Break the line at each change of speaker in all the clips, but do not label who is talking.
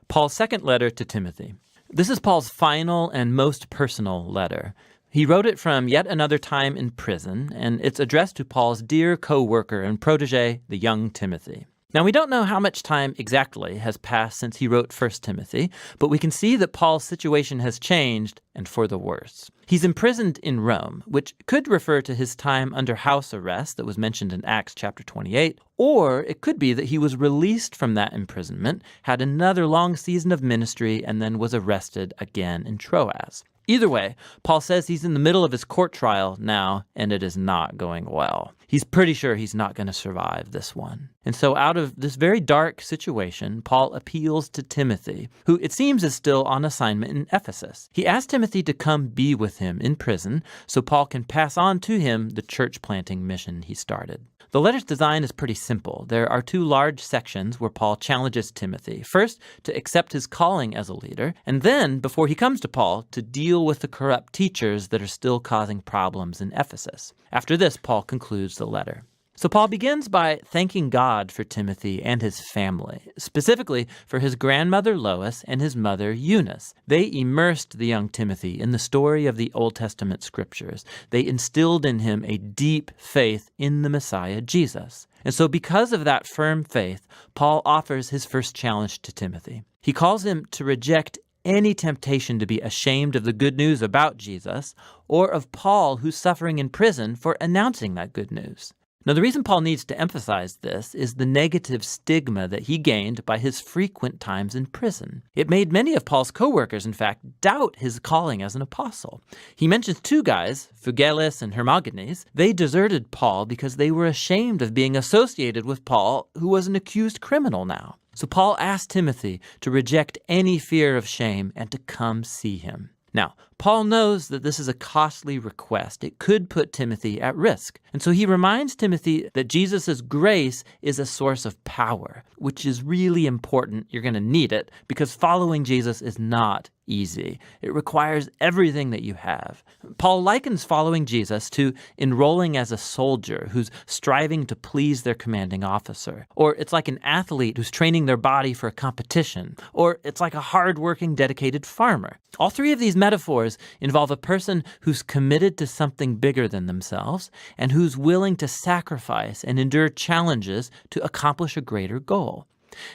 Paul's second letter to Timothy. This is Paul's final and most personal letter. He wrote it from yet another time in prison, and it's addressed to Paul's dear co-worker and protege, the young Timothy. Now, we don't know how much time exactly has passed since he wrote 1 Timothy, but we can see that Paul's situation has changed, and for the worse. He's imprisoned in Rome, which could refer to his time under house arrest that was mentioned in Acts chapter 28, or it could be that he was released from that imprisonment, had another long season of ministry, and then was arrested again in Troas. Either way, Paul says he's in the middle of his court trial now, and it is not going well. He's pretty sure he's not going to survive this one. And so out of this very dark situation, Paul appeals to Timothy, who it seems is still on assignment in Ephesus. He asks Timothy to come be with him in prison so Paul can pass on to him the church planting mission he started. The letter's design is pretty simple. There are two large sections where Paul challenges Timothy. First, to accept his calling as a leader, and then, before he comes to Paul, to deal with the corrupt teachers that are still causing problems in Ephesus. After this, Paul concludes the letter. So Paul begins by thanking God for Timothy and his family, specifically for his grandmother Lois and his mother Eunice. They immersed the young Timothy in the story of the Old Testament scriptures. They instilled in him a deep faith in the Messiah, Jesus. And so because of that firm faith, Paul offers his first challenge to Timothy. He calls him to reject any temptation to be ashamed of the good news about Jesus or of Paul, who's suffering in prison for announcing that good news. Now, the reason Paul needs to emphasize this is the negative stigma that he gained by his frequent times in prison. It made many of Paul's co-workers, in fact, doubt his calling as an apostle. He mentions two guys, Phygellus and Hermogenes. They deserted Paul because they were ashamed of being associated with Paul, who was an accused criminal now. So Paul asked Timothy to reject any fear of shame and to come see him. Now, Paul knows that this is a costly request. It could put Timothy at risk. And so he reminds Timothy that Jesus' grace is a source of power, which is really important. You're going to need it because following Jesus is not easy. It requires everything that you have. Paul likens following Jesus to enrolling as a soldier who's striving to please their commanding officer. Or it's like an athlete who's training their body for a competition. Or it's like a hardworking, dedicated farmer. All three of these metaphors involve a person who's committed to something bigger than themselves and who's willing to sacrifice and endure challenges to accomplish a greater goal.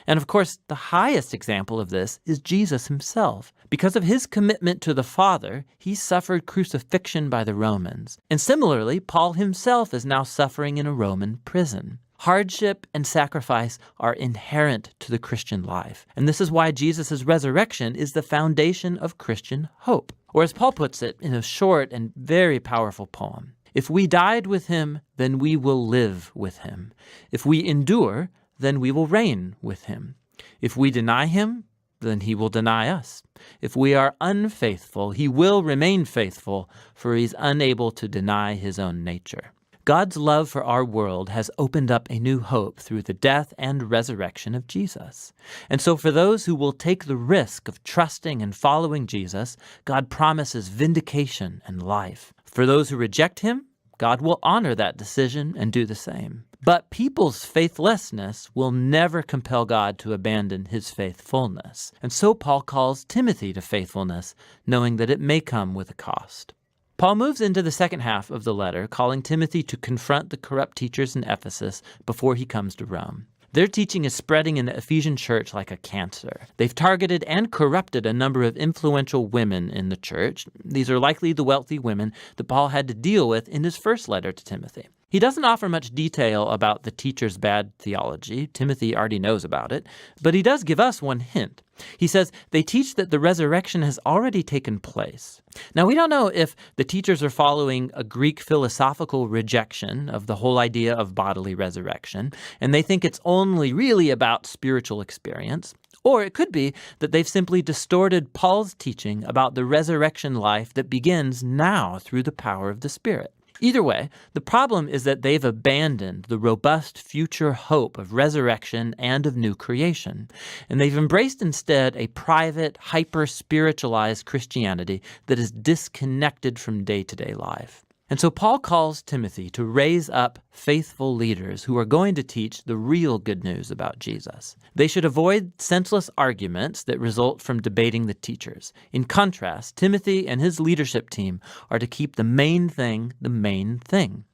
And of course, the highest example of this is Jesus himself. Because of his commitment to the Father, he suffered crucifixion by the Romans. And similarly, Paul himself is now suffering in a Roman prison. Hardship and sacrifice are inherent to the Christian life. And this is why Jesus' resurrection is the foundation of Christian hope. Or as Paul puts it in a short and very powerful poem, if we died with him, then we will live with him. If we endure, then we will reign with him. If we deny him, then he will deny us. If we are unfaithful, he will remain faithful, for he's unable to deny his own nature. God's love for our world has opened up a new hope through the death and resurrection of Jesus. And so for those who will take the risk of trusting and following Jesus, God promises vindication and life. For those who reject him, God will honor that decision and do the same. But people's faithlessness will never compel God to abandon his faithfulness. And so Paul calls Timothy to faithfulness, knowing that it may come with a cost. Paul moves into the second half of the letter, calling Timothy to confront the corrupt teachers in Ephesus before he comes to Rome. Their teaching is spreading in the Ephesian church like a cancer. They've targeted and corrupted a number of influential women in the church. These are likely the wealthy women that Paul had to deal with in his first letter to Timothy. He doesn't offer much detail about the teacher's bad theology. Timothy already knows about it. But he does give us one hint. He says they teach that the resurrection has already taken place. Now, we don't know if the teachers are following a Greek philosophical rejection of the whole idea of bodily resurrection, and they think it's only really about spiritual experience. Or it could be that they've simply distorted Paul's teaching about the resurrection life that begins now through the power of the Spirit. Either way, the problem is that they've abandoned the robust future hope of resurrection and of new creation, and they've embraced instead a private, hyper-spiritualized Christianity that is disconnected from day-to-day life. And so Paul calls Timothy to raise up faithful leaders who are going to teach the real good news about Jesus. They should avoid senseless arguments that result from debating the teachers. In contrast, Timothy and his leadership team are to keep the main thing the main thing.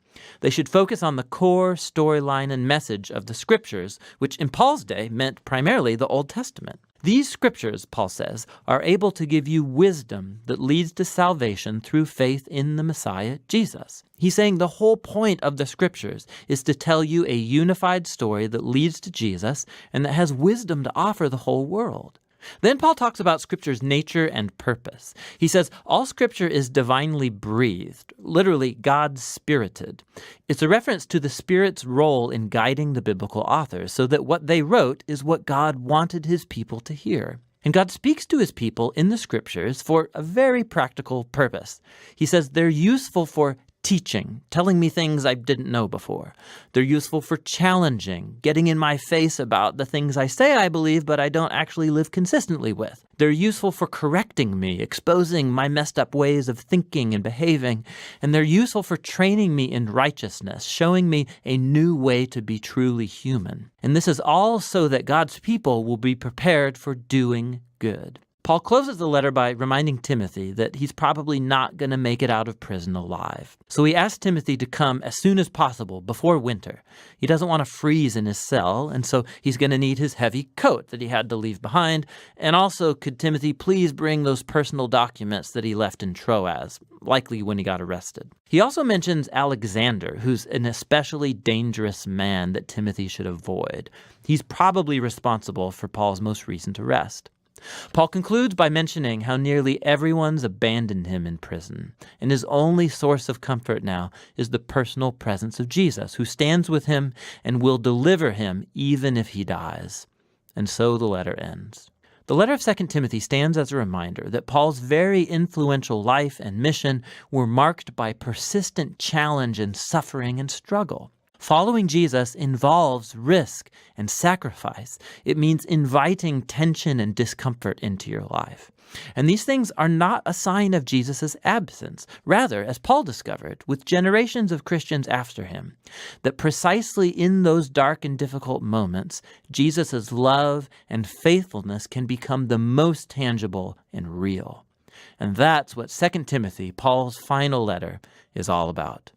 They should focus on the core storyline and message of the Scriptures, which in Paul's day meant primarily the Old Testament. These Scriptures, Paul says, are able to give you wisdom that leads to salvation through faith in the Messiah, Jesus. He's saying the whole point of the Scriptures is to tell you a unified story that leads to Jesus and that has wisdom to offer the whole world. Then Paul talks about Scripture's nature and purpose. He says all Scripture is divinely breathed, literally God-spirited. It's a reference to the Spirit's role in guiding the biblical authors so that what they wrote is what God wanted his people to hear. And God speaks to his people in the Scriptures for a very practical purpose. He says they're useful for teaching, telling me things I didn't know before. They're useful for challenging, getting in my face about the things I say I believe but I don't actually live consistently with. They're useful for correcting me, exposing my messed up ways of thinking and behaving. And they're useful for training me in righteousness, showing me a new way to be truly human. And this is all so that God's people will be prepared for doing good. Paul closes the letter by reminding Timothy that he's probably not going to make it out of prison alive. So he asks Timothy to come as soon as possible before winter. He doesn't want to freeze in his cell, and so he's going to need his heavy coat that he had to leave behind. And also, could Timothy please bring those personal documents that he left in Troas, likely when he got arrested. He also mentions Alexander, who's an especially dangerous man that Timothy should avoid. He's probably responsible for Paul's most recent arrest. Paul concludes by mentioning how nearly everyone's abandoned him in prison, and his only source of comfort now is the personal presence of Jesus, who stands with him and will deliver him even if he dies. And so the letter ends. The letter of 2 Timothy stands as a reminder that Paul's very influential life and mission were marked by persistent challenge and suffering and struggle. Following Jesus involves risk and sacrifice. It means inviting tension and discomfort into your life. And these things are not a sign of Jesus' absence. Rather, as Paul discovered with generations of Christians after him, that precisely in those dark and difficult moments, Jesus' love and faithfulness can become the most tangible and real. And that's what 2 Timothy, Paul's final letter, is all about.